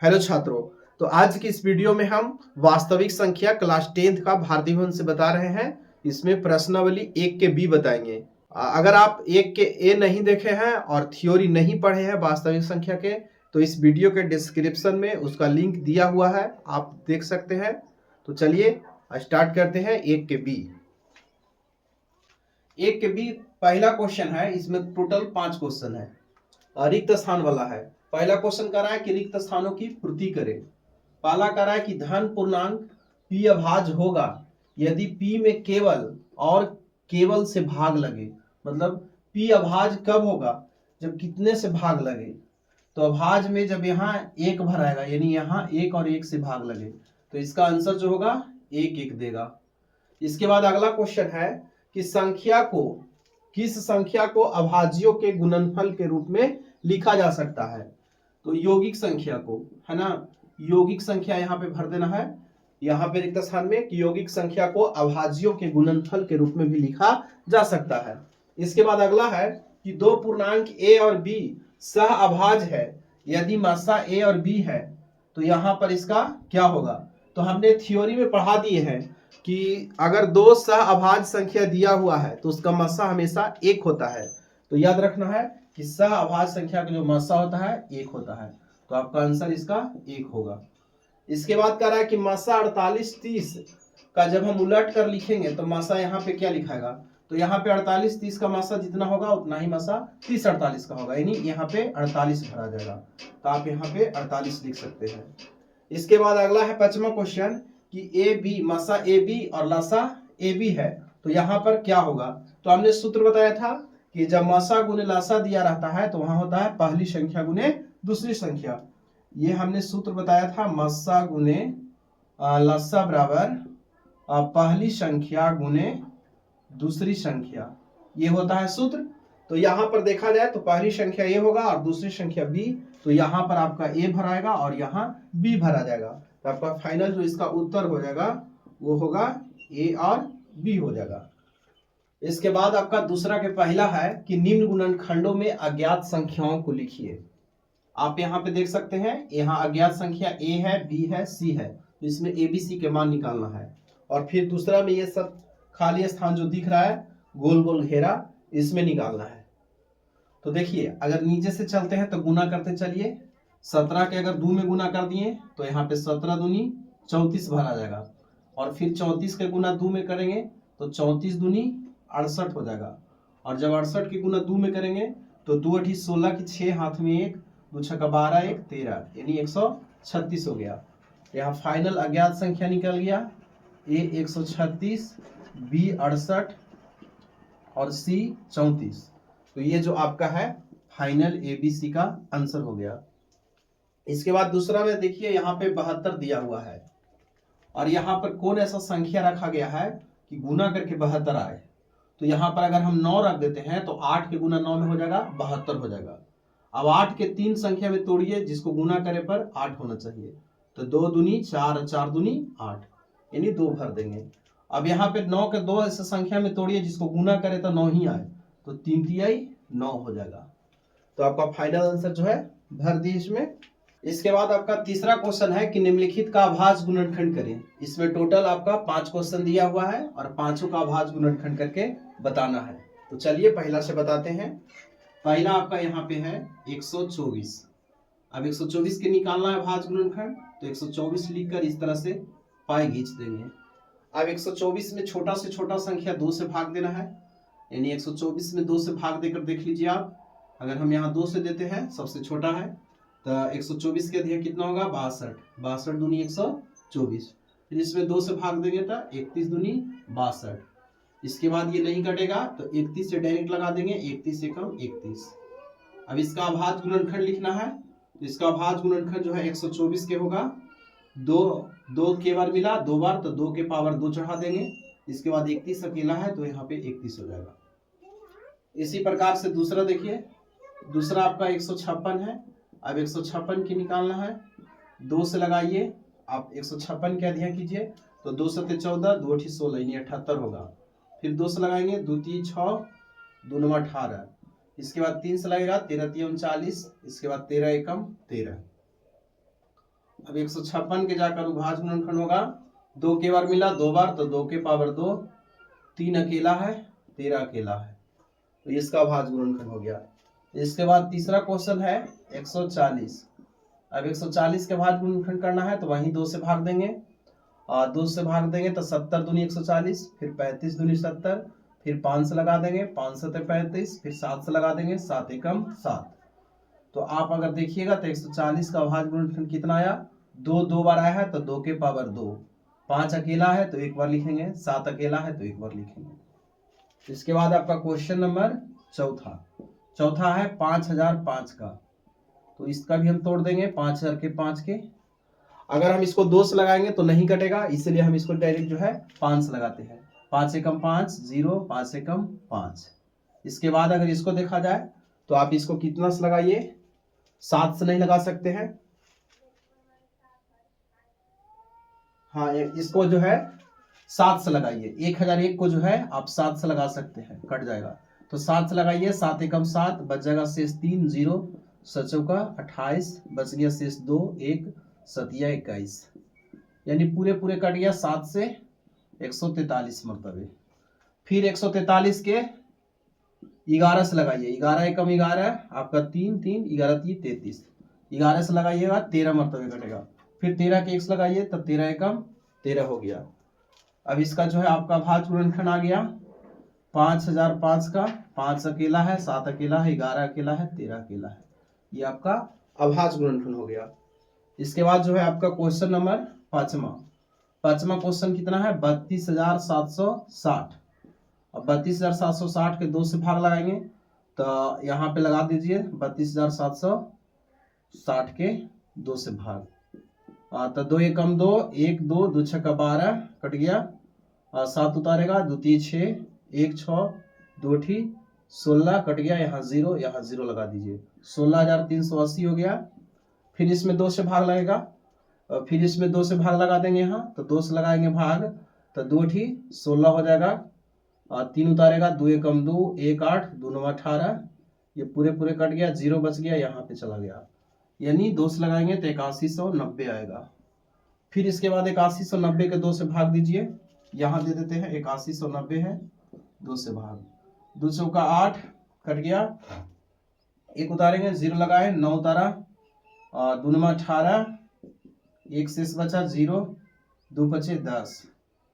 Hello छात्रों, तो आज की इस वीडियो में हम वास्तविक संख्या क्लास 10th का भारतीय भवन से बता रहे हैं। इसमें प्रश्नावली 1 के बी बताएंगे। अगर आप 1 के ए नहीं देखे हैं और थ्योरी नहीं पढ़े हैं वास्तविक संख्या के, तो इस वीडियो के डिस्क्रिप्शन में उसका लिंक दिया हुआ है, आप देख सकते हैं। तो चलिए स्टार्ट करते हैं 1 के बी। 1 के बी पहला क्वेश्चन है, इसमें टोटल 5 क्वेश्चन है, रिक्त स्थान वाला है। पहला क्वेश्चन कर रहा है कि रिक्त स्थानों की पूर्ति करें। पहला कर रहा है कि धन पूर्णांक p अभाज्य होगा यदि p में केवल और केवल से भाग लगे। मतलब p अभाज्य कब होगा? जब कितने से भाग लगे। तो अभाज्य में जब यहाँ 1 भराएगा, यानी यहाँ 1 और 1 से भाग लगे, तो इसका आंसर जो होगा 1 1 देगा। इसके बाद अगला क्वेश्चन है कि किस संख्या को अभाज्यों के गुणनफल के रूप में लिखा जा सकता है। तो यौगिक संख्या को, है ना, यौगिक संख्या यहाँ पे भर देना है, यहाँ पे रिक्त स्थान में कि यौगिक संख्या को अभाज्यों के गुणनफल के रूप में भी लिखा जा सकता है। इसके बाद अगला है कि दो पूर्णांक a और b सह अभाज्य है यदि मात्रा a और b है, तो यहाँ पर इसका क्या होगा। तो हमने थ्योरी में पढ़ा दिए हैं कि अगर दो सह अभाज्य संख्या दिया हुआ है तो उसका मात्रा हमेशा 1 होता है। तो याद रखना है कि सह अभाज्य संख्या का जो मात्रा होता है 1 होता है, तो आपका आंसर इसका 1 होगा। इसके बाद कह रहा है कि मात्रा 48 30 का जब हम उलट कर लिखेंगे तो मात्रा यहाँ पे क्या लिखाएगा। तो यहाँ पे 48 30 का मात्रा जितना होगा उतना ही मात्रा 30 48 का होगा, यानी यहाँ पे 48 भरा जाएगा। तो आप यहाँ पे 48 लिख सकते हैं। इसके बाद अगला है 5वां क्वेश्चन कि ए बी मात्रा ए बी और लासा ए बी है, तो यहाँ पर क्या होगा। तो हमने सूत्र बताया था कि जब मात्रा गुने लासा दिया रहता है तो वहां होता है पहली संख्या गुने दूसरी संख्या। ये हमने सूत्र बताया था, मात्रा गुने लासा बराबर पहली संख्या गुने दूसरी संख्या, ये होता है सूत्र। तो यहाँ पर देखा जाए तो पहली संख्या ए होगा और दूसरी संख्या बी, तो यहाँ पर आपका ए भराएगा और यहाँ बी भरा जाएगा। तो आपका फाइनल जो इसका उत्तर हो जाएगा वो होगा ए और बी हो जाएगा। इसके बाद आपका दूसरा के पहला है कि निम्न गुणनखंडों में अज्ञात संख्याओं को लिखिए। आप यहाँ पे देख सकते हैं, यहाँ अज्ञात संख्या a है, b है, c है, तो इसमें a b c के मान निकालना है। और फिर दूसरा में ये सब खाली स्थान जो दिख रहा है गोल गोल घेरा, इसमें निकालना है। तो देखिए अगर नीचे से चलते हैं तो गुना करते चलिए। 17 के अगर 2 में गुना कर दिए तो यहाँ पे 17 दूनी 34 भरा जाएगा, और फिर 34 के गुना 2 में करेंगे तो 34 दूनी 68 हो जाएगा, और जब 68 के गुना 2 में करेंगे तो 2 8 16 की 6 हाथ में 1 2 6 12 1 13, यानी 136 हो गया। यहाँ फाइनल अज्ञात संख्या निकल गया, ए 136, बी 68 और सी 34। तो ये जो आपका है फाइनल एबीसी का आंसर हो गया। इसके बाद दूसरा में देखिए यहाँ पे 72 दिया हुआ है, और यहाँ पर कौन ऐसा संख्या रखा गया है कि गुना करके 72 आए। तो यहाँ पर अगर हम 9 रख देते हैं तो 8 के गुना 9 में हो जाएगा 72 हो जाएगा। अब 8 के 3 संख्या में तोड़िए, जिसको गुना करे पर 8 होना चाहिए। तो 2 दूनी 4, 4 दूनी 8, यानी 2 भर देंगे। अब यहाँ पे 9 के 2 ऐसे संख्या में तोड़िए जिसको गुना करे तो 9 ही आए, तो 3 तिहाई 9 हो जाएगा। तो आपका फाइनल आंसर जो है भर दिए इसमें। इसके बाद आपका तीसरा क्वेश्चन है कि निम्नलिखित का अभाज्य गुणनखंड करें। इसमें टोटल आपका 5 क्वेश्चन दिया हुआ है और पांचों का अभाज्य गुणनखंड करके बताना है। तो चलिए पहला से बताते हैं। पहला आपका यहाँ पे है 124। अब 124 के निकालना है अभाज्य गुणनखंड, तो 124 लिखकर इस तरह से पाई खींच देंगे। अब 124 में छोटा से छोटा संख्या 2 से भाग देना है, यानी 124 में 2 से भाग देकर देख लीजिए आप। अगर हम यहाँ 2 से देते हैं, सबसे छोटा है, तो 124 के अधिक कितना होगा 62, 62 दूनी 124, फिर इसमें 2 से भाग देंगे तो 31 दूनी 62। इसके बाद ये नहीं कटेगा तो 31 से डायरेक्ट लगा देंगे, 31 से कम 31। अब इसका अभाज्य गुणनखंड लिखना है, तो इसका अभाज्य गुणनखंड जो है 124 के होगा, 2 के बार मिला 2 बार, तो 2 के पावर 2 चढ़ा देंगे। इसके बाद 31 अकेला है तो यहाँ पे 31 हो जाएगा। इसी प्रकार से दूसरा देखिए, दूसरा आपका 156 है। अब 156 की निकालना है, 2 से लगाइए, आप 156 के अध्ययन कीजिए, तो 2 7 14, 2 8 16, यानी 78 होगा। फिर 2 से लगाएंगे, 2 3 6, 2 9 18। इसके बाद 3 से लगेगा, 13 3 39, इसके बाद 13 एकम 13। अब 156 के जाकर अभाज्य गुणनखंड होगा, 2 के बार मिला 2 बार, तो 2 के पावर 2, 3 अकेला है, 13 अकेला है, तो इसका अभाज्य गुणनखंड हो गया। इसके बाद तीसरा क्वेश्चन है 140। अब 140 के अभाज्य गुणनखंड करना है तो वहीं 2 से भाग देंगे, और 2 से भाग देंगे तो 70 दूनी 140, फिर 35 दूनी 70, फिर 5 से लगा देंगे, 5 7 35, फिर 7 से लगा देंगे, 7 एकम 7। तो आप अगर देखिएगा तो 140 का अभाज्य गुणनखंड कितना आया, 2 बार आया है तो 2 के पावर 2, 5 अकेला है तो एक बार लिखेंगे, 7 अकेला है तो एक बार लिखेंगे। इसके बाद आपका क्वेश्चन नंबर चौथा है 5005 का, तो इसका भी हम तोड़ देंगे 5000 के 5 के। अगर हम इसको 2 से लगाएंगे तो नहीं कटेगा, इसलिए हम इसको डायरेक्ट जो है 5 से लगाते हैं। 5 एकम 5 0, 5 एकम 5। इसके बाद अगर इसको देखा जाए तो आप इसको कितना से लगाइए, 7 से नहीं लगा सकते हैं, हाँ इसको जो है 7 से लगाइए। 1001 को जो है आप 7 से लगा सकते हैं, कट जाएगा, तो 7 से लगाइए। 7 एकम 7, बच जाएगा शेष 3, 0 7 28, बच गया शेष 2 1, 7 21, यानी पूरे कट गया 7 से 143 मरतबे। फिर 143 के 11 से लगाइए, 11 एकम 11 आपका 3 3, 11 3 33, 11 से लगाइएगा 13 मरतबे कटेगा। फिर 13 के 1 से लगाइए तो 13 एकम 13 हो गया। अब इसका जो है आपका अभाज्य गुणनखंड आ गया 5005 का, 5 अकेला है, 7 अकेला है, 11 अकेला है, 13 अकेला है, ये आपका अभाज्य गुणनखंड हो गया। इसके बाद जो है आपका क्वेश्चन नंबर पांचवा क्वेश्चन कितना है, 32760। अब 32760 के 2 से भाग लगाएंगे तो यहाँ पे लगा दीजिए 32760 के 2 से भाग, तो 2 एकम 2, 1 2, 2 छक्का 12 कट गया, 7 उतारेगा, 2 3 6, 1 6, 2 ठी 16 कट गया, यहाँ 0 लगा दीजिए, 16380 हो गया। फिर इसमें 2 से भाग लगेगा, फिर इसमें 2 से भाग लगा देंगे, यहाँ तो 2 से लगाएंगे भाग, तो 2 ठी 16 हो जाएगा, 3 उतारेगा, 2 एकम 2, 1 8, 2 9 18, ये पूरे कट गया, 0 बच गया, यहाँ पे चला गया, यानी 2 से लगाएंगे तो 8190 आएगा। फिर इसके बाद 8190 के 2 से भाग दीजिए, यहाँ दे देते हैं 8190 है, 2 से भाग, 2 चौका 8 कट गया, 1 उतारेंगे, 0 लगाए, 9 उतारा, 2 9 18, 1 शेष बचा 0, 2 बचे 10,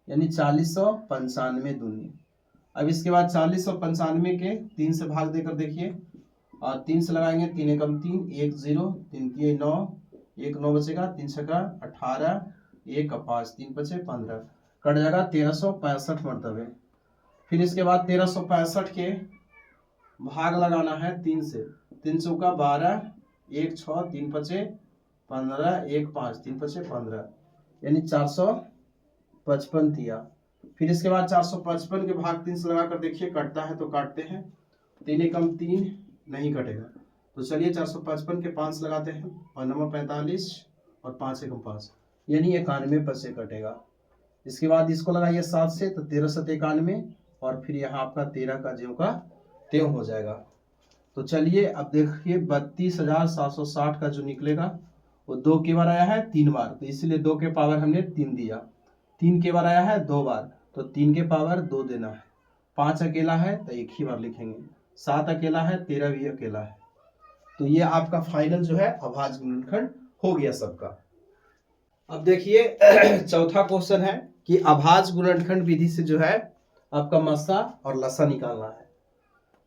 यानी 4095 दूनी। अब इसके बाद 4095 के 3 से भाग देकर देखिए, 3 से लगाएंगे, 3 एकम 3, 1 0, 3 3 9, 1 9 बचेगा, 3 छक्का 18, 1 5, 3 बचे 15, कट जाएगा 1365 मरतबे। फिर इसके बाद 1365 के भाग लगाना है 3 से, 3 चौका 12, 1 6, 3 बचे 15, 1 5, 3 बचे 15, यानी 455 दिया। फिर इसके बाद 455 के भाग 3 से लगाकर देखिए, कटता है तो काटते हैं, 3 एकम 3 नहीं कटेगा, तो चलिए 455 के 5 से लगाते हैं, 9 45 और 5 एकम 5, यानी 91 पैसे कटेगा। इसके बाद इसको लगाइए 7 से, तो 13 7 91, और फिर यहाँ आपका 13 का ज्यों का त्यों हो जाएगा। तो चलिए अब देखिए 32760 का जो निकलेगा वो 2 के बार आया है 3 बार, तो इसलिए 2 के पावर हमने 3 दिया, 3 के बार आया है 2 बार, तो 3 के पावर 2 देना है, 5 अकेला है तो एक ही बार लिखेंगे, 7 अकेला है, 13 भी अकेला है, तो ये आपका फाइनल जो है अभाज्य गुणनखंड हो गया सबका। अब देखिए चौथा क्वेश्चन है कि अभाज्य गुणनखंड विधि से जो है आपका मस्सा और लसा निकालना है।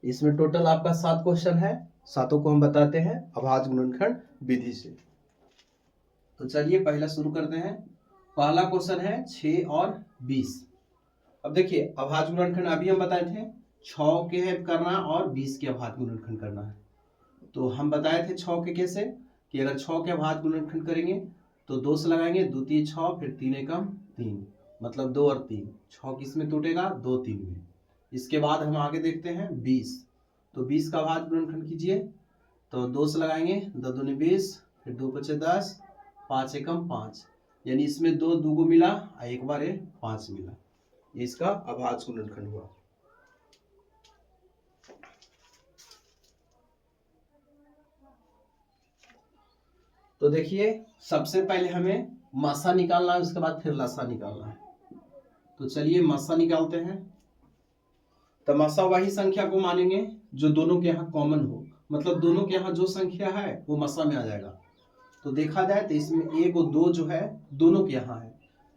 इसमें टोटल आपका 7 क्वेश्चन है, सातों को हम बताते हैं अभाज्य गुणनखंड विधि से। तो चलिए पहला शुरू करते हैं। पहला क्वेश्चन है 6 और 20। अब देखिए अभाज्य गुणनखंड अभी हम बताए थे 6 के करना और 20 के अभाज्य गुणनखंड करना है। तो हम बताए थे 6 के कैसे, कि अगर 6 के अभाज्य गुणनखंड करेंगे तो 2 से लगाएंगे, 2 3 6, फिर 3 एकम 3, मतलब 2 और 3, 6 किस में टूटेगा, 2 3 में। इसके बाद हम आगे देखते हैं 20। तो 20 का अभाज्य गुणनखंड कीजिए, तो 2 से लगाएंगे, 2 दूनी 20, फिर 2 बचे 10, 5 एकम 5, यानी इसमें 2 2 को मिला, एक बार 5 मिला, ये इसका अभाज्य गुणनखंड हुआ। तो तो देखिए सबसे पहले हमें मासा निकालना है, उसके बाद फिर लसा निकालना है। तो चलिए मासा निकालते हैं। तो मासा वही संख्या को मानेंगे जो दोनों के यहाँ कॉमन हो, मतलब दोनों के यहाँ जो संख्या है वो मसा में आ जाएगा। तो देखा जाए तो इसमें 1 और 2 जो है दोनों के यहाँ है,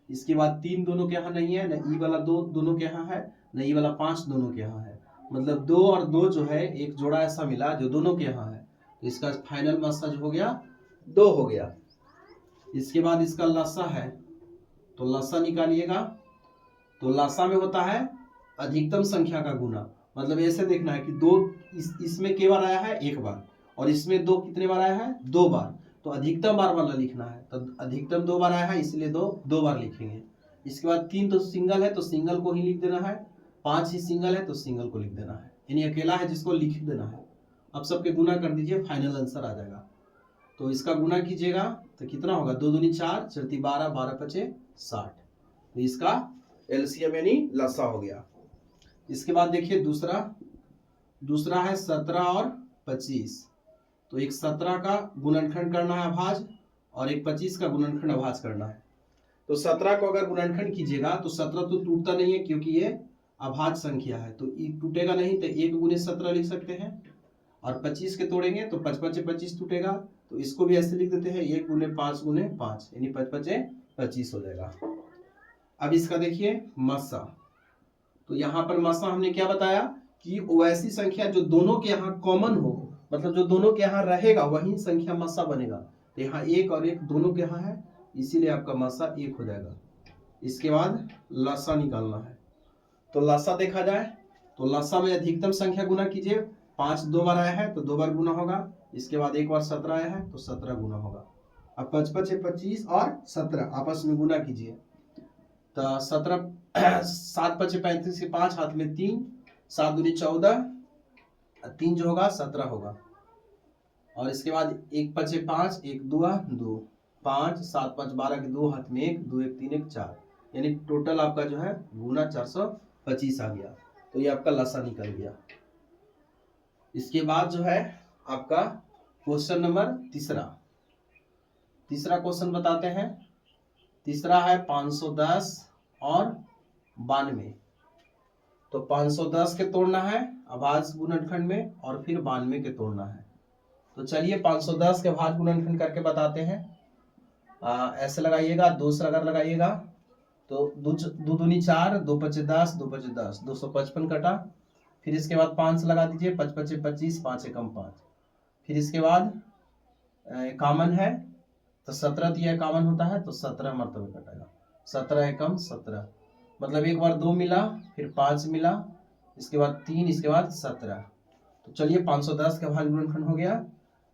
इसके बाद 3 दोनों के यहाँ नहीं है, न ई वाला 2 दोनों के यहाँ है, न ई वाला 5 दोनों के यहाँ है, मतलब 2 और 2 जो है एक जोड़ा ऐसा मिला जो दोनों के यहाँ है। तो इसका फाइनल मसा जो हो गया 2 हो गया। इसके बाद इसका लसा है, तो लसा निकालिएगा। तो लसा में होता है अधिकतम संख्या का गुना, मतलब ऐसे देखना है कि 2 इसमें के बार आया है 1 बार, और इसमें 2 कितने बार आया है 2 बार, तो अधिकतम बार वाला लिखना है। तो अधिकतम 2 बार आया है इसलिए 2 बार लिखेंगे। इसके बाद 3 तो सिंगल है तो सिंगल को ही लिख देना है, 5 ही सिंगल है तो सिंगल को लिख देना है, यानी अकेला है जिसको लिख देना है। अब सबके गुना कर दीजिए, फाइनल आंसर आ जाएगा। तो इसका गुना कीजिएगा तो कितना होगा, 2 दूनी 4, 4 12, 12 5 60। तो इसका एलसीएम यानी लसा हो गया। इसके बाद देखिए दूसरा है 17 और 25। तो एक 17 का गुणनखंड करना है अभाज्य, और एक 25 का गुणनखंड अभाज्य करना है। तो 17 को अगर गुणनखंड कीजिएगा तो 17 तो टूटता नहीं है क्योंकि ये अभाज्य संख्या है, तो टूटेगा नहीं, तो 1 गुने 17 लिख सकते हैं। और 25 के तोड़ेंगे तो 5 5 25 टूटेगा, तो इसको भी ऐसे लिख देते हैं 1 गुने 5 गुने 5, यानी 5 5 25 हो जाएगा। अब इसका देखिए मसा, तो यहाँ पर मसा हमने क्या बताया कि वैसी संख्या जो दोनों के यहाँ कॉमन हो, मतलब जो दोनों के यहाँ रहेगा वही संख्या मसा बनेगा। तो यहाँ 1 और 1 दोनों के यहाँ है, इसीलिए आपका मसा 1 हो जाएगा। इसके बाद लसा निकालना है। तो लसा देखा जाए तो लसा में अधिकतम संख्या गुना कीजिए, 5 2 बार आया है तो 2 बार गुना होगा। इसके बाद 1 बार 17 आया है तो 17 गुना होगा। अब 5 5 25 और 17 आपस में गुना कीजिए, तो 17 7 5 35 के 5 हाथ में 3, 7 दूनी 14, 3 जो होगा 17 होगा। और इसके बाद 1 5 5, 1 2 2, 5 7 5 12 के 2 हाथ में 1, 2 1 3 1 4, यानी टोटल आपका जो है गुना 425 आ गया। तो ये आपका लसा निकल गया। इसके बाद जो है आपका क्वेश्चन नंबर तीसरा क्वेश्चन बताते हैं। तीसरा है 510 और 92। तो 510 के तोड़ना है अभाज्य गुणनखंड में, और फिर 92 के तोड़ना है। तो चलिए 510 के अभाज्य गुणनखंड करके बताते हैं। ऐसे लगाइएगा, 2 से अगर लगाइएगा तो 2 दूनी 4, 2 5 10, 2 5 10, 255 कटा। फिर इसके बाद 5 लगा दीजिए, 5 5 25, 5 एकम 5। फिर इसके बाद कॉमन है तो 17 दिया कॉमन होता है, तो 17 मरतबे कटेगा, 17 एकम 17, मतलब एक बार 2 मिला, फिर 5 मिला, इसके बाद 3, इसके बाद 17। तो चलिए 510 का अभाज्य गुणनखंड हो गया।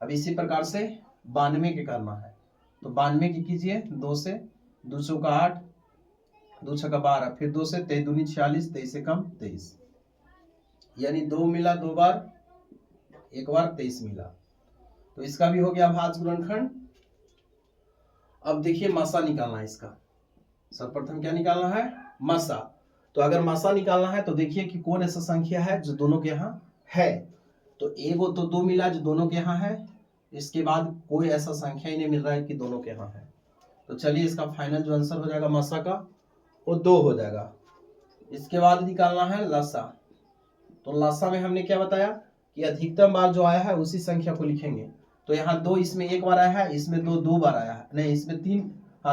अब इसी प्रकार से 92 के करना है। तो 92 की कीजिए, 2 से 2 चौका 8, 2 छक्का 12, फिर 2 से 23 दूनी 46, 23 एकम 23, यानी 2 मिला 2 बार, एक बार 23 मिला। तो इसका भी हो गया अभाज्य गुणनखंड। अब देखिए मसा निकालना है इसका। सर्वप्रथम क्या निकालना है, मसा। तो अगर मसा निकालना है तो देखिए कि कौन ऐसा संख्या है जो दोनों के यहाँ है। तो 1 तो 2 मिला जो दोनों के यहाँ है, इसके बाद कोई ऐसा संख्या ही नहीं मिल रहा है कि दोनों के यहाँ है। तो चलिए इसका फाइनल जो आंसर हो जाएगा मसा का वो 2 हो जाएगा। इसके बाद निकालना है लसा। तो लसा में हमने क्या बताया कि अधिकतम बार जो आया है उसी संख्या को लिखेंगे। तो यहाँ 2 इसमें 1 बार आया है, इसमें 2 बार आया है, नहीं इसमें 3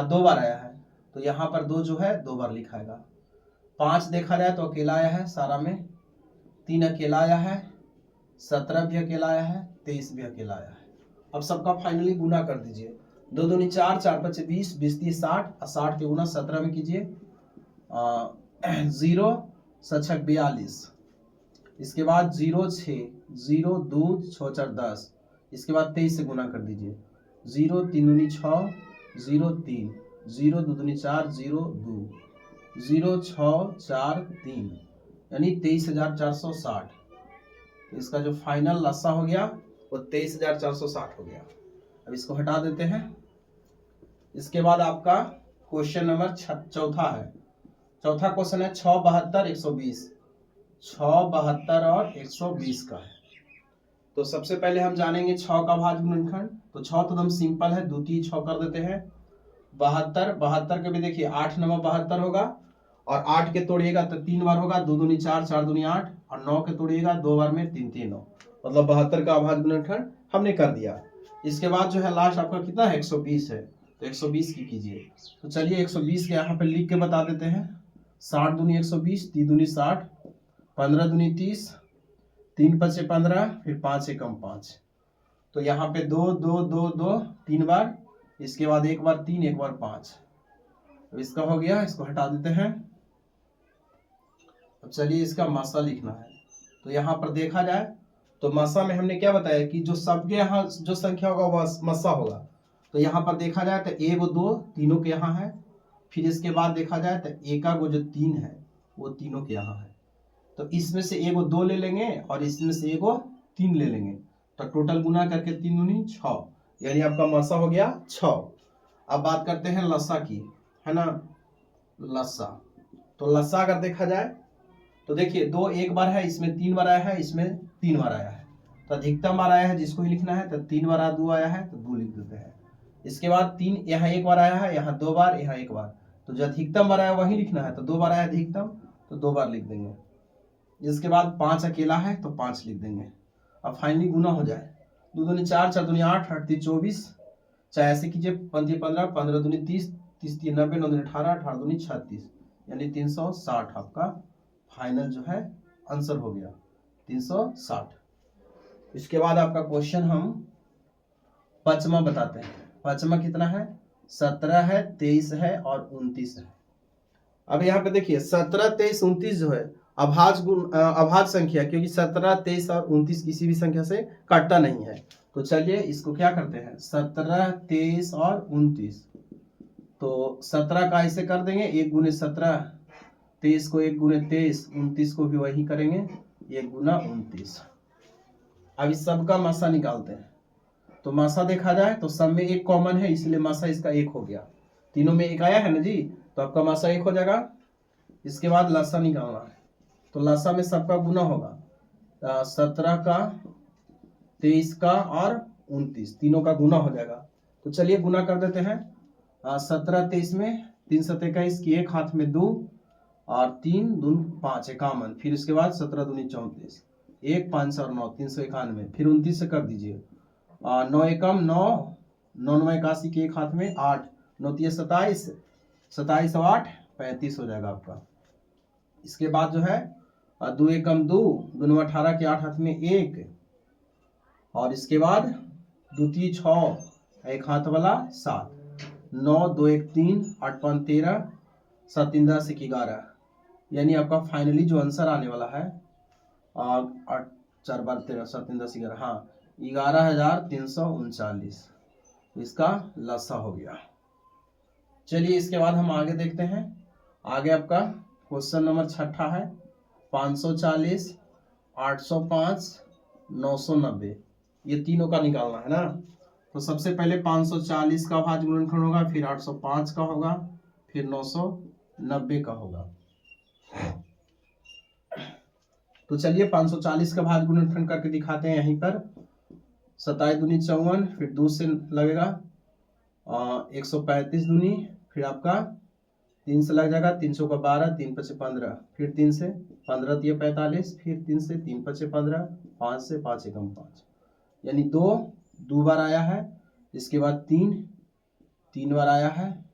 2 बार आया है, तो यहाँ पर 2 जो है 2 बार लिखाएगा। 5 देखा जाए तो अकेला आया है सारा में, 3 अकेला आया है, 17 भी अकेला आया है, 23 भी अकेला आया है। अब सबका फाइनली गुना कर दीजिए, 2 दूनी 4, 4 5 20, 20 30 60, 60 के गुना 17 में कीजिए, 0 6 42, इसके बाद 0 6, 0 2 6 4 10, इसके बाद 23 से गुना कर दीजिए, 0 3 दूनी 6, 0 3, 0 2 दूनी 4, 0 2, 0 6 4 3, यानी 23,460। तो इसका जो फाइनल लसा हो गया वो 23,460 हो गया। अब इसको हटा देते हैं। इसके बाद आपका क्वेश्चन नंबर चौथा है। चौथा क्वेश्चन है 6 72 120। 6 72 और 120 का है। तो सबसे पहले हम जानेंगे 6 का अभाज्य गुणनखंड। तो 6 तो एकदम सिंपल है, 2 3 6 कर देते हैं। 72, 72 के भी देखिए 8 9 72 होगा, और 8 के तोड़िएगा तो 3 बार होगा, 2 दूनी 4 4 दूनी 8, और 9 के तोड़िएगा 2 बार में 3 3 9, मतलब 72 का अभाज्य गुणनखंड हमने कर दिया। इसके बाद जो है लास्ट आपका कितना है, 120 है, तो 120 की कीजिए। तो चलिए 120 के यहाँ पे लिख के बता देते हैं। 60 दूनी 120, 3 दूनी 60, 15 दूनी 30, 3 5 15, फिर 5 एकम 5, तो यहाँ पे 2 2 2 2 3 बार, इसके बाद एक बार 3 एक बार 5, तो इसका हो गया, इसको हटा देते हैं। अब चलिए इसका मासा लिखना है। तो यहाँ पर देखा जाए तो मासा में हमने क्या बताया कि जो सबके यहाँ जो संख्या होगा वह मस्सा होगा। तो यहाँ पर देखा जाए तो 1 2 तीनों के यहाँ है, फिर इसके बाद देखा जाए तो एका को जो 3 है वो तीनों के यहाँ है, तो इसमें से 1 2 ले लेंगे और इसमें से 1 3 ले लेंगे, तो टोटल गुना करके 3 दूनी 6, यानी आपका मासा हो गया 6। अब बात करते हैं लसा की, है ना, लसा। तो लसा अगर देखा जाए तो देखिए 2 एक बार है, इसमें 3 बार आया है, इसमें 3 बार आया है, तो अधिकतम बार आया है जिसको ही लिखना है, तो 3 बार 2 आया है तो 2 लिख देते हैं। इसके बाद 3 यहाँ एक बार आया है, यहाँ 2 बार, यहाँ 1 बार, तो जो अधिकतम बार आया वही लिखना है, तो 2 बार आया अधिकतम तो 2 बार लिख देंगे। इसके बाद 5 अकेला है तो 5 लिख देंगे। अब फाइनली गुना हो जाए, 2 दूनी 4 4 दूनी 8 8 3 24, चाहे ऐसे कीजिए 5 15 15 दूनी 30 30 3 90 9 दूनी 18 18 दूनी 36, यानी 360 आपका फाइनल जो है आंसर हो गया 360। इसके बाद आपका क्वेश्चन हम पचमा बताते हैं। पचमा कितना है, 17 है, 23 है और 29 है। अब यहाँ पे देखिए 17 23 29 जो है अभाज्य संख्या, क्योंकि 17 23 और 29 किसी भी संख्या से काटता नहीं है। तो चलिए इसको क्या करते हैं, 17 23 और 29, तो 17 का ऐसे कर देंगे 1 गुने 17, 23 को 1 गुने 23, 29 को भी वही करेंगे 1 गुना 29। अब इस सब का मासा निकालते हैं। तो मासा देखा जाए तो सब में एक कॉमन है, इसलिए मासा इसका 1 हो गया, तीनों में 1 आया है ना जी, तो आपका मासा 1 हो जाएगा। इसके बाद लसा निकालना है, तो लसा में सबका गुना होगा, 17 का 23 का और 29 तीनों का गुना हो जाएगा। तो चलिए गुना कर देते हैं। 17 23 में 3 7 21 की, एक हाथ में 2 और 3 दून 5 51, फिर इसके बाद 17 दूनी 34, 1 5 और 9 391, फिर 29 से कर दीजिए, 9 एकम 9 9 9 81 के एक हाथ में 8 9 3 27 27 और 8 35 हो जाएगा आपका। इसके बाद जो है 2 एकम 2 2 18 के 8 हाथ में 1, और इसके बाद 2 3 6 एक हाथ वाला 7 9 2 1 3 8 5 13 7 3 10 1 11, यानी आपका फाइनली जो आंसर आने वाला है 8 4 12 13 7 3 10 11, हाँ 11,339, इसका लसा हो गया। चलिए इसके बाद हम आगे देखते हैं। आगे आपका क्वेश्चन नंबर 6 है, 540 805 990, ये तीनों का निकालना है ना। तो सबसे पहले 540 का अभाज्य गुणनखंड होगा, फिर 805 का होगा, फिर 990 का होगा। तो चलिए 540 का भाज्य गुणनखंड करके दिखाते हैं। यहीं पर 27 दूनी 54, फिर 2 से लगेगा 135 दूनी, फिर आपका 3 से लग जाएगा 300 का 12 3 5 15, फिर 3 से 15 दिए 45, फिर 3 से 3 5 15, 5 से 5 एकम 5, यानी 2 बार आया है, इसके बाद 3 बार आया है,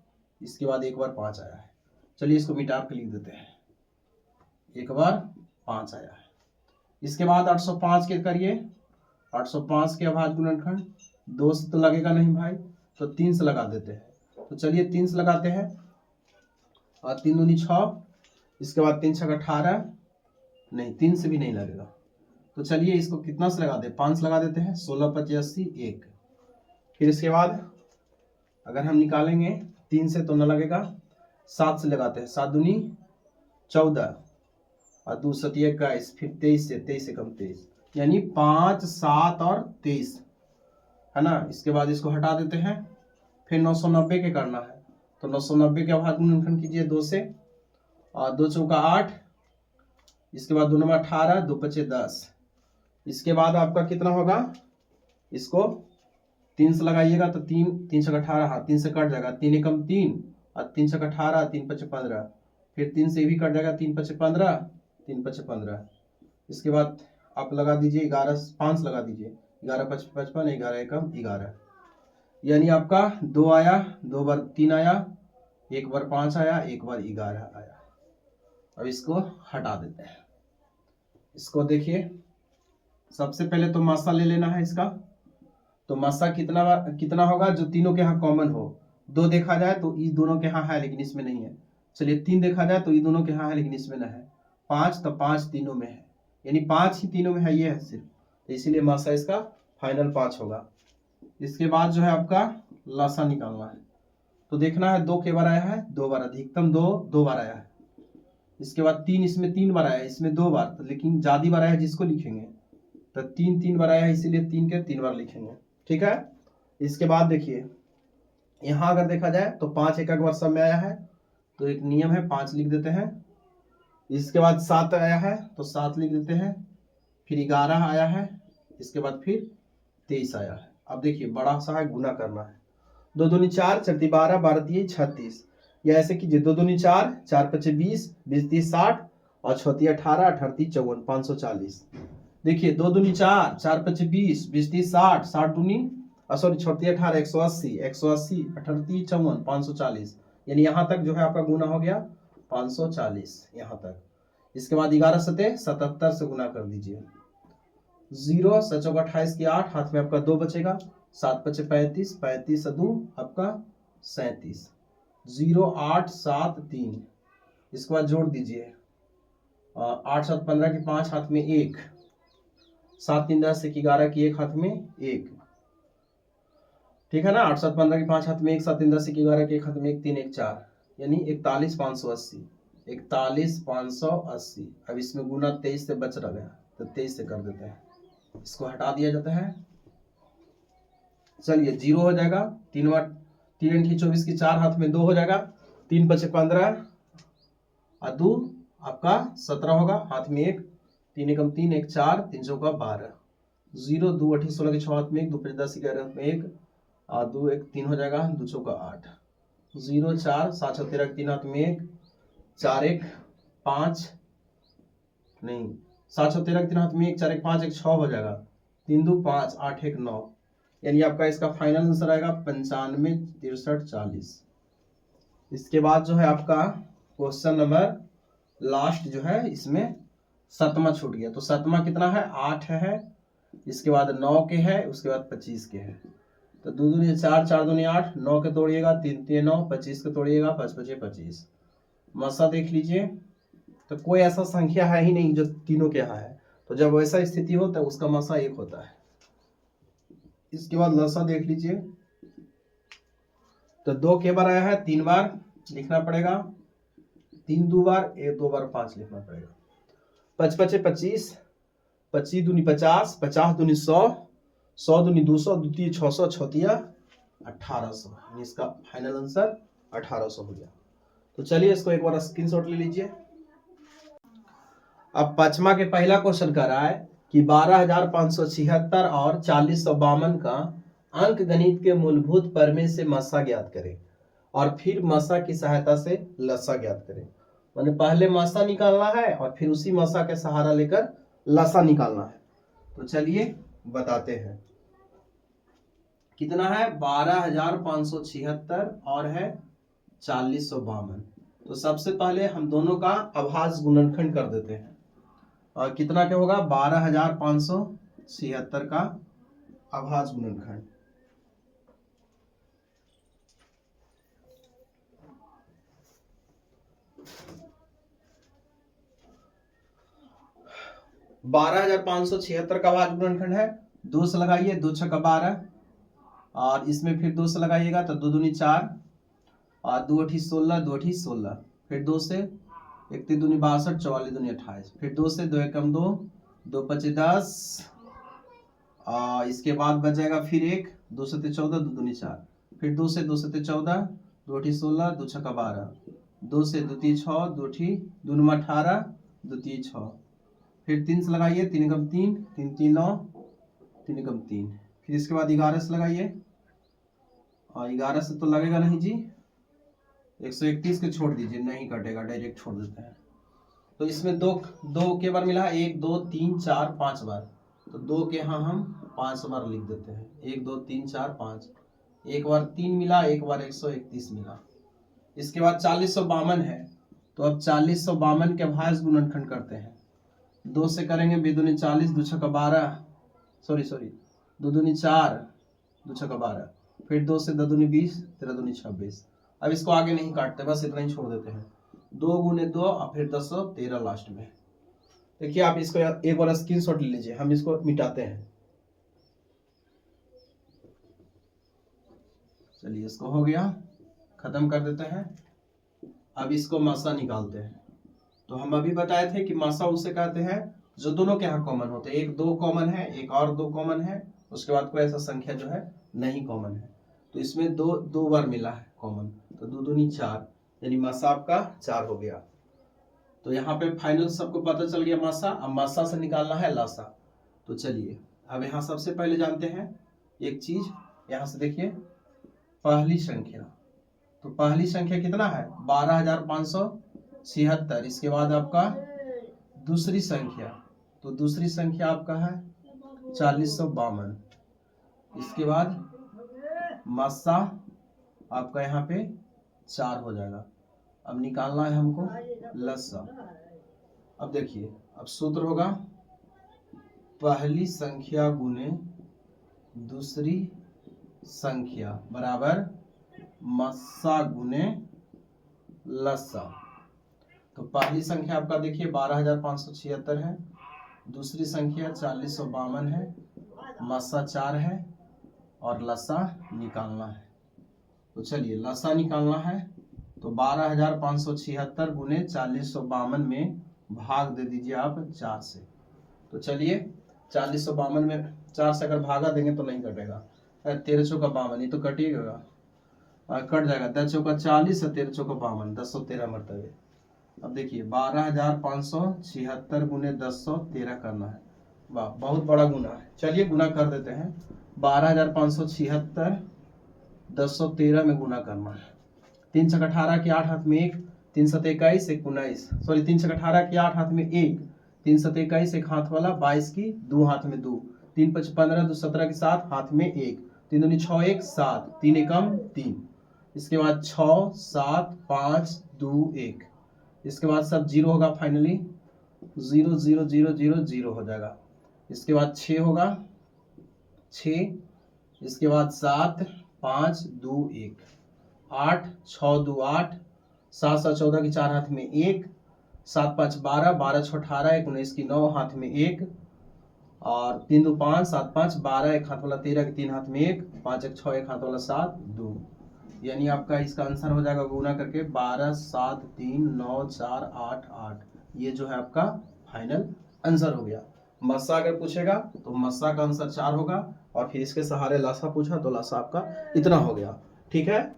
इसके बाद 1 बार 5 आया है। चलिए इसको मिटा के लिख देते हैं, 1 बार 5 आया है। इसके बाद 805 के करिए, 805 के अभाज्य गुणनखंड 2 से तो लगेगा नहीं भाई, तो 3 से लगा देते हैं। तो चलिए 3 से लगाते हैं, और 3 दूनी 6, इसके बाद 3 6 18, नहीं 3 से भी नहीं लगेगा। तो चलिए इसको कितना से लगा दे, 5 से लगा देते हैं, 16 25 80 1। फिर इसके बाद अगर हम निकालेंगे 3 से तो न लगेगा, 7 से लगाते हैं, 7 दूनी 14 और 2 7 21, फिर 23 से 23 एकम 23, यानी 5 7 और 23 है ना। इसके बाद इसको हटा देते हैं, फिर 990 के करना है। तो 990 के अभाज्य गुणनखंड कीजिए 2 से, और 2 चौका 8, इसके बाद 2 नंबर 18 2 5 10, इसके बाद आपका कितना होगा, इसको 3 से लगाइएगा तो 3 से 18, हाँ 3 से कट जाएगा, 3 एकम 3 और 3 से 18, 3 पचे 15, फिर 3 से भी कट जाएगा, 3 पचे 15, 3 पचे 15। इसके बाद आप लगा दीजिए 11, 5 लगा दीजिए, 11 पच 55, 11 एकम 11, यानी आपका 2 आया, 2 बार 3 आया, 1 बार 5 आया, 1 बार 11 आया। अब इसको हटा देते हैं। इसको देखिए, सबसे पहले तो मासा ले लेना है इसका। तो मासा कितना होगा जो तीनों के यहाँ कॉमन हो। 2 देखा जाए तो इस दोनों के यहाँ है लेकिन इसमें नहीं है। चलिए 3 देखा जाए तो ये दोनों के यहाँ है लेकिन इसमें नहीं है। 5 तो 5 तीनों में है, यानी 5 ही तीनों में है, ये है सिर्फ, तो इसीलिए मासा इसका फाइनल 5 होगा। इसके बाद जो है आपका लासा निकालना है। तो देखना है 2 के बार आया है, 2 बार, अधिकतम 2 बार आया है। इसके बाद 3, इसमें 3 बार आया है, इसमें 2 बार, तो लेकिन ज्यादा बार आया है जिसको लिखेंगे, तो 3 बार आया है इसीलिए 3 के 3 बार लिखेंगे। ठीक है। इसके बाद देखिए यहाँ अगर देखा जाए तो 5 एक बार सब में आया है, तो एक नियम है 5 लिख देते हैं। इसके बाद 7 आया है तो 7 लिख देते हैं, फिर 11 आया है, इसके बाद फिर 23 आया है। अब देखिए बड़ा सा है, गुना करना है। 2 दूनी 4, 4 × 12, 12 × 36, या ऐसे कीजिए 2 दूनी 4, 4 × 5 20, 20 × 30 60 और 6 × 18, 18 × 30 54, 540। देखिए 2 दूनी 4, 4 × 5 20, 20 × 30 60, 60 दूनी सॉरी 6 × 18 180, 180 18 × 30 54, 540, यानी यहाँ तक जो है आपका गुना हो गया 540 यहाँ तक। इसके बाद 11 सते 77 से गुना कर दीजिए। 0 7 चौका 28 की 8, हाथ में आपका 2 बचेगा, 7 पचे 35, 35 से 2 आपका 37, 0 8 7 3। इसके बाद जोड़ दीजिए 8 7 15 की 5, हाथ में 1, 7 3 10 1 11 की 1, हाथ में 1। ठीक है ना। 8 7 15 की 5, हाथ में 1, 7 3 10 1 11 की 1, हाथ में 1 3 1 4, यानी 41 580, 41 580। अब इसमें गुना 23 से बच रहा गया तो 23 से कर देते हैं, इसको हटा दिया जाता है। चलिए 0 हो जाएगा, 3 बार 3 × 24 की 4, हाथ में 2 हो जाएगा, 3 पचे 15 और 2 आपका 17 होगा, हाथ में 1, 3 एकम 3 1 4, 3 चौका 12, 0 2 8 16 की 6, हाथ में 1, 2 5 10 11, हाथ में 1 और 2 1 3 हो जाएगा, 2 चौका 8, 0 4 7 6 13 3, हाथ में 1, 4 1 5 नहीं 7 6 13 3, हाथ में 1, 4 1 5 1 6 हो जाएगा, 3 2 5 8 1 9, यानी आपका इसका फाइनल आंसर आएगा 95 63 40। इसके बाद जो है आपका क्वेश्चन नंबर लास्ट जो है, इसमें 7वां छूट गया। तो 7वां कितना है, 8 है, इसके बाद 9 के है, उसके बाद 25 के है। तो 2 दूनी 4, 4 दूनी 8, 9 के तोड़िएगा, 3 3 9, 25 के तोड़िएगा, 5 5 25। मसा देख लीजिए, तो कोई ऐसा संख्या है ही नहीं जो तीनों के यहाँ है, तो जब वैसा स्थिति हो तो उसका मसा 1 होता है। इसके बाद लसा देख लीजिए, तो 2 के बार आया है, 3 बार लिखना पड़ेगा, 3 2 बार 1 2 बार 5 लिखना पड़ेगा। 5 पचे 25, 25 दूनी 50, 50 दूनी 100, 100 दूनी 200, 2 600, 6 1800, इसका फाइनल आंसर 1800 हो गया। तो चलिए इसको एक बार स्क्रीनशॉट ले लीजिए। अब 5वां के पहला क्वेश्चन कर रहा है कि 12,576 और 4052 का अंक गणित के मूलभूत प्रमेय से मसा ज्ञात करें और फिर मसा की सहायता से लसा ज्ञात करें। मैंने पहले मसा निकालना है और फिर उसी मसा के सहारा लेकर लसा निकालना है। तो चलिए बताते हैं। कितना है, 12,576 और है 4052। तो सबसे पहले हम दोनों का अभाज्य गुणनखंड कर देते हैं। और कितना क्या होगा, 12,576 का अभाज्य गुणनखंड। बारह हजार 576 का अभाज्य गुणनखंड है। 2 से लगाइए, 2 6 12 और इसमें फिर 2 से लगाइएगा तो 2 दूनी 4 और 2 8 16, 2 8 16, फिर 2 से 1 3 दूनी 62, 44 दूनी 28, फिर 2 से 2 एकम 2, 2 5 10 और इसके बाद बच जाएगा फिर 1, 2 से 14, 2 दूनी 4, फिर 2 से 14, 2 8 16, 2 6 12, 2 से 2 3 6, 2 2 9 18, 2 3 6, फिर 3 से लगाइए, 3 एकम 3, 3 3 9, 3 एकम 3, फिर इसके बाद 11 से लगाइए, हाँ 11 से तो लगेगा नहीं जी, 131 के छोड़ दीजिए, नहीं कटेगा, डायरेक्ट छोड़ देते हैं। तो इसमें दो दो के बार मिला, 1 2 3 4 5 बार, तो 2 के यहाँ हम 5 बार लिख देते हैं, 1 2 3 4 5, एक बार 3 मिला, एक बार 131 मिला। इसके बाद 4052 है, तो अब 4052 के अभाज्य गुणनखंड करते हैं। 2 से करेंगे, बेदूनी 40, 2 छक्का 12, सॉरी 2 दूनी 4, 2 छक्का 12, फिर 2 से 2 दूनी 20, 13 दूनी 26। अब इसको आगे नहीं काटते, बस इतना ही छोड़ देते हैं। 2 गुने 2 और फिर 10 13 लास्ट में। देखिए आप इसको एक बार स्क्रीनशॉट ले लीजिए, हम इसको मिटाते हैं। चलिए इसको हो गया, खत्म कर देते हैं। अब इसको मासा निकालते हैं। तो हम अभी बताए थे कि मासा उसे कहते हैं जो दोनों के यहाँ कॉमन होते हैं, एक 2 कॉमन है, एक और 2 कॉमन है, उसके बाद कोई ऐसा संख्या जो है नहीं कॉमन है। तो इसमें दो बार मिला है कॉमन, तो 2 दूनी 4, यानी मासा आपका 4 हो गया। तो यहाँ पे फाइनल सबको पता चल गया मासा। अब मासा से निकालना है लासा। तो चलिए अब यहाँ सबसे पहले जानते हैं एक चीज, यहाँ से देखिए पहली संख्या, तो पहली संख्या कितना है 12576। इसके बाद आपका दूसरी संख्या, तो दूसरी संख्या आपका है 4052। इसके बाद मासा आपका यहाँ पे 4 हो जाएगा। अब निकालना है हमको लसा। अब देखिए, अब सूत्र होगा पहली संख्या गुने दूसरी संख्या बराबर मस्सा गुने लसा। तो पहली संख्या आपका देखिए 12576 है, दूसरी संख्या 4052 है, मस्सा 4 है और लसा निकालना है। तो चलिए लसा निकालना है, तो 12576 गुने 4052 में भाग दे दीजिए आप 4 से। तो चलिए 4052 में 4 से अगर भागा देंगे तो नहीं कटेगा, 13 चौका 52, ये तो कटिएगा, कट जाएगा। 10 चौका 40 और 13 चौका 52, 1013 मरतबे। अब देखिए 12576 गुने 1013 करना है। वाह, बहुत बड़ा गुना है। चलिए गुना कर देते हैं। 12576 1013 में गुना करना है। 3 छक 18 के 8 हाथ में 1, 3 7 21 1 19, सॉरी 3 छक 18 के 8 हाथ में 1, 3 7 21 एक हाथ वाला, 22 की 2 हाथ में 2, 3 5 15 2 17 के 7 हाथ में 1, 3 दूनी 6 1 7, 3 एकम 3। इसके बाद 6 7 5 2 1। इसके बाद सब जीरो होगा, फाइनली 0 0 0 0 0 हो जाएगा। इसके बाद 6 होगा 6, इसके बाद 7 5 2 1, 8 6 2 8, 7 7 14 की 4 हाथ में 1, 7 5 12, 12 6 18 1 19 की 9 हाथ में 1, और 3 2 5 7 5 12 एक हाथ वाला 13 के 3 हाथ में 1, 5 1 6 एक हाथ वाला 7 2। यानी आपका इसका आंसर हो जाएगा गुना करके 12 7 3 9 4 8 8। ये जो है आपका फाइनल आंसर हो गया। मस्सा अगर पूछेगा तो मस्सा का आंसर 4 होगा, और फिर इसके सहारे लासा पूछा तो लासा आपका इतना हो गया। ठीक है,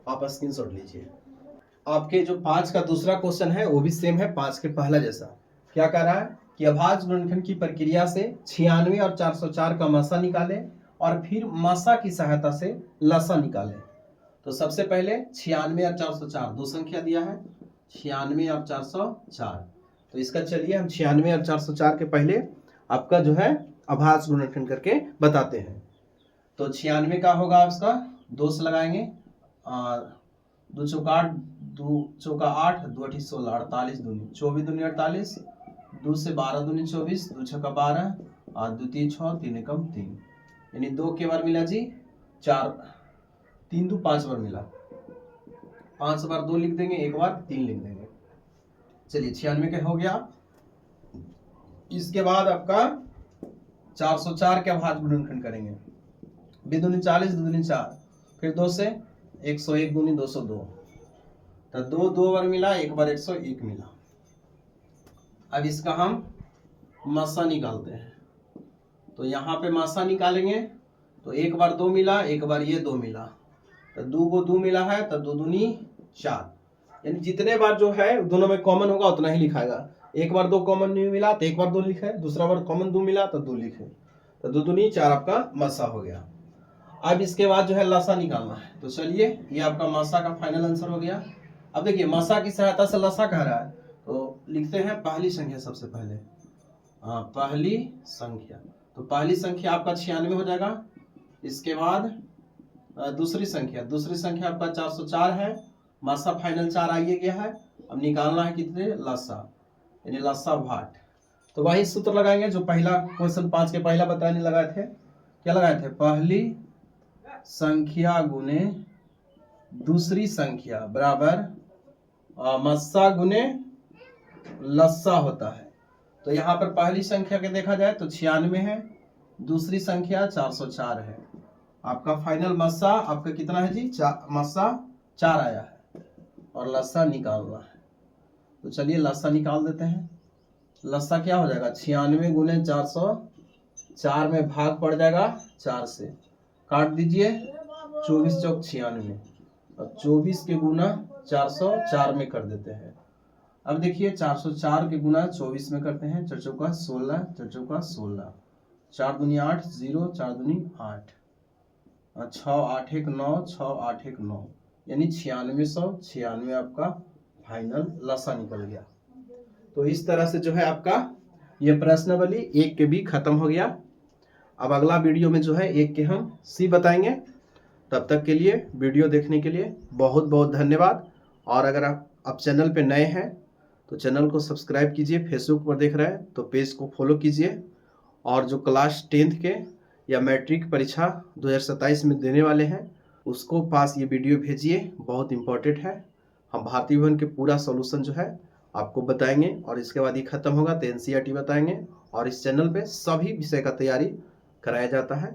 आप स्क्रीनशॉट लीजिए। आपके जो 5 का दूसरा क्वेश्चन है वो भी सेम है 5 के पहला जैसा। क्या कह रहा है कि अभाज्य गुणनखंड की प्रक्रिया से 96 और 404 का मस्सा निकाले और फिर मस्सा की सहायता से लसा निकाले। तो सबसे पहले 96 और 404 दो संख्या दिया है, 96 और 404। तो इसका चलिए हम 96 और 404 के पहले आपका जो है अभाज्य गुणनखंड करके बताते हैं। तो 96 का होगा आपका 2 से लगाएंगे, 2 चौका 8, 2 चौका 8, 2 8 16, 48 दूनी 24 दूनी 48, 2 से 12 दूनी 24, 2 छक्का 12 और 2 3 6, 3 एकम 3, यानी 2 के बार मिला जी 4, 3 2 5 बार मिला, 5 बार 2 लिख देंगे, एक बार 3 लिख देंगे। चलिए 96 का हो गया। इसके बाद आपका 404 के अभाज्य गुणनखंड करेंगे। बेदूनी 40 दूनी 4, फिर 2 से 101 दूनी 202, तो 2 2 बार मिला, एक बार 101 मिला। अब इसका हम मस्सा निकालते हैं। तो यहाँ पे मस्सा निकालेंगे तो एक बार 2 मिला, एक बार ये 2 मिला, तो 2 को 2 मिला है तो 2 दूनी 4, यानी जितने बार जो है दोनों में कॉमन होगा उतना ही लिखाएगा। एक बार 2 कॉमन नहीं मिला तो एक बार 2 लिखे, दूसरा बार कॉमन 2 मिला तो 2 लिखे, तो 2 दूनी 4 आपका मस्सा हो गया। अब इसके बाद जो है लसा निकालना है। तो चलिए, ये आपका मसा का फाइनल आंसर हो गया। अब देखिए मसा की सहायता से लसा कह रहा है, तो लिखते हैं पहली संख्या सबसे पहले। पहली संख्या, तो पहली संख्या आपका 96 हो जाएगा। इसके बाद दूसरी संख्या आपका 404 है। मसा फाइनल 4 आइए गया है। अब निकालना है कितने, लसा, यानी लसा भाट। तो वही सूत्र लगाएंगे जो पहला क्वेश्चन 5 के पहला बताने लगाए थे। क्या लगाए थे, पहली संख्या गुने दूसरी संख्या बराबर मस्सा गुने लस्सा होता है। तो यहाँ पर पहली संख्या के देखा जाए तो 96 है, दूसरी संख्या 404 है। आपका फाइनल मस्सा आपका कितना है जी, मस्सा 4 आया है और लस्सा निकालना है। तो चलिए लस्सा निकाल देते हैं। लस्सा क्या हो जाएगा, 96 गुने 404 में भाग पड़ जाएगा 4 से, काट दीजिए, 24 चौक 96 और 24 के गुना 404 में कर देते हैं। अब देखिए 404 के गुना 24 में करते हैं, 4 चौका 16, 4 चौका 16, 4 दूनी 8, 0, 4 दूनी 8, 6 8 1 9, 6 8 1 9, यानी 9696 आपका फाइनल लसा निकल गया। तो इस तरह से जो है आपका ये प्रश्नावली 1 के भी खत्म हो गया। अब अगला वीडियो में जो है 1 के हम सी बताएंगे। तब तक के लिए वीडियो देखने के लिए बहुत बहुत धन्यवाद। और अगर आप चैनल पे नए हैं तो चैनल को सब्सक्राइब कीजिए, फेसबुक पर देख रहे हैं तो पेज को फॉलो कीजिए। और जो क्लास 10th के या मैट्रिक परीक्षा 2027 में देने वाले हैं उसको पास ये वीडियो भेजिए, बहुत इम्पोर्टेंट है। हम भारतीय भवन के पूरा सॉल्यूशन जो है आपको बताएंगे और इसके बाद ये खत्म होगा तो NCERT बताएंगे। और इस चैनल पे सभी विषय का तैयारी कराया जाता है।